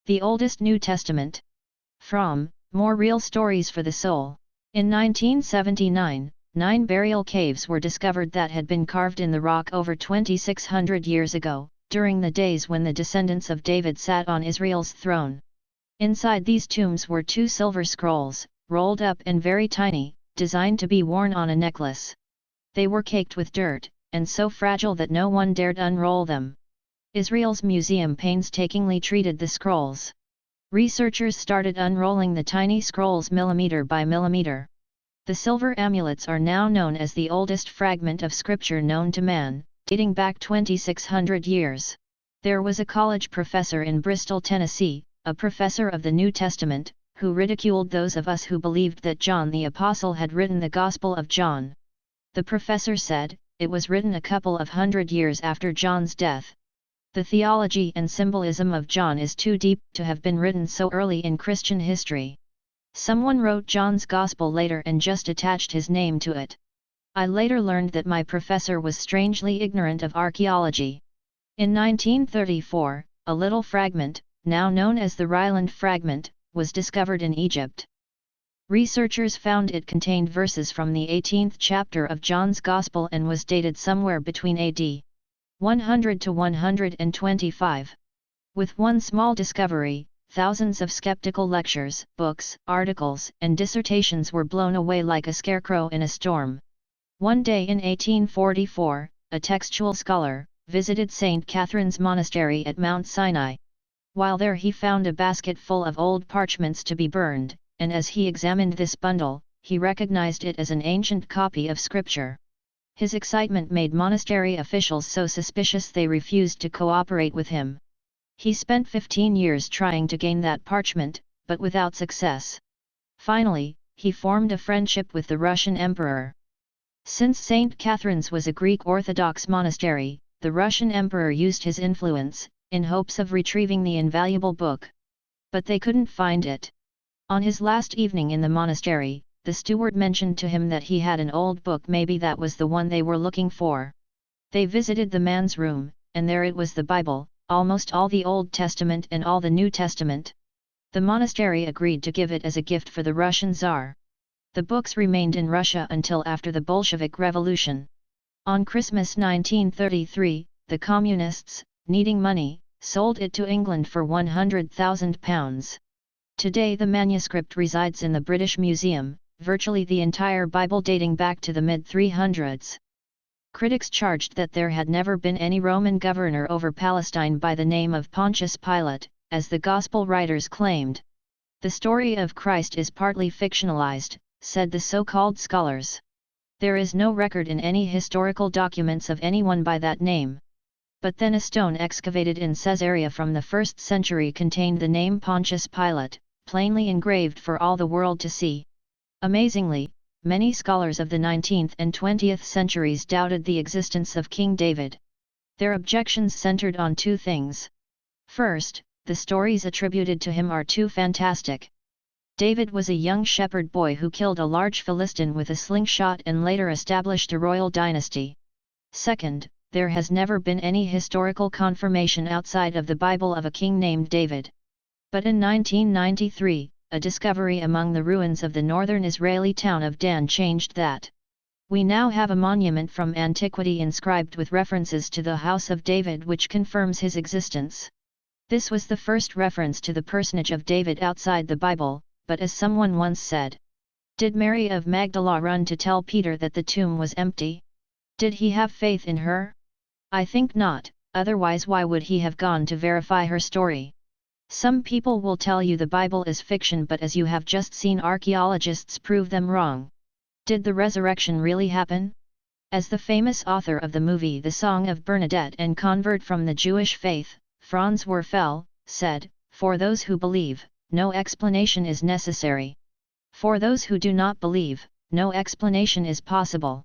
The oldest New Testament. From More Real Stories for the Soul. In 1979, 9 burial caves were discovered that had been carved in the rock over 2,600 years ago, during the days when the descendants of David sat on Israel's throne. Inside these tombs were 2 silver scrolls, rolled up and very tiny, designed to be worn on a necklace. They were caked with dirt, and so fragile that no one dared unroll them. Israel's museum painstakingly treated the scrolls. Researchers started unrolling the tiny scrolls millimeter by millimeter. The silver amulets are now known as the oldest fragment of scripture known to man, dating back 2,600 years. There was a college professor in Bristol, Tennessee, a professor of the New Testament, who ridiculed those of us who believed that John the Apostle had written the Gospel of John. The professor said, it was written a couple of hundred years after John's death. The theology and symbolism of John is too deep to have been written so early in Christian history. Someone wrote John's Gospel later and just attached his name to it. I later learned that my professor was strangely ignorant of archaeology. In 1934, a little fragment, now known as the Ryland fragment, was discovered in Egypt. Researchers found it contained verses from the 18th chapter of John's Gospel and was dated somewhere between AD 100 to 125. With one small discovery, thousands of skeptical lectures, books, articles, and dissertations were blown away like a scarecrow in a storm. One day in 1844, a textual scholar visited St. Catherine's Monastery at Mount Sinai. While there he found a basket full of old parchments to be burned, and as he examined this bundle, he recognized it as an ancient copy of Scripture. His excitement made monastery officials so suspicious they refused to cooperate with him. He spent 15 years trying to gain that parchment, but without success. Finally, he formed a friendship with the Russian emperor. Since St. Catherine's was a Greek Orthodox monastery, the Russian emperor used his influence, in hopes of retrieving the invaluable book. But they couldn't find it. On his last evening in the monastery, the steward mentioned to him that he had an old book, maybe that was the one they were looking for. They visited the man's room, and there it was, the Bible, almost all the Old Testament and all the New Testament. The monastery agreed to give it as a gift for the Russian Tsar. The books remained in Russia until after the Bolshevik Revolution. On Christmas 1933, the Communists, needing money, sold it to England for £100,000. Today the manuscript resides in the British Museum, virtually the entire Bible dating back to the mid-300s. Critics charged that there had never been any Roman governor over Palestine by the name of Pontius Pilate, as the Gospel writers claimed. The story of Christ is partly fictionalized, said the so-called scholars. There is no record in any historical documents of anyone by that name. But then a stone excavated in Caesarea from the 1st century contained the name Pontius Pilate, plainly engraved for all the world to see. Amazingly, many scholars of the 19th and 20th centuries doubted the existence of King David. Their objections centered on 2 things. First, the stories attributed to him are too fantastic. David was a young shepherd boy who killed a large Philistine with a slingshot and later established a royal dynasty. Second, there has never been any historical confirmation outside of the Bible of a king named David. But in 1993, a discovery among the ruins of the northern Israeli town of Dan changed that. We now have a monument from antiquity inscribed with references to the house of David which confirms his existence. This was the first reference to the personage of David outside the Bible, but as someone once said, did Mary of Magdala run to tell Peter that the tomb was empty? Did he have faith in her? I think not, otherwise why would he have gone to verify her story? Some people will tell you the Bible is fiction, but as you have just seen, archaeologists prove them wrong. Did the resurrection really happen? As the famous author of the movie The Song of Bernadette and convert from the Jewish faith, Franz Werfel, said, "For those who believe, no explanation is necessary. For those who do not believe, no explanation is possible."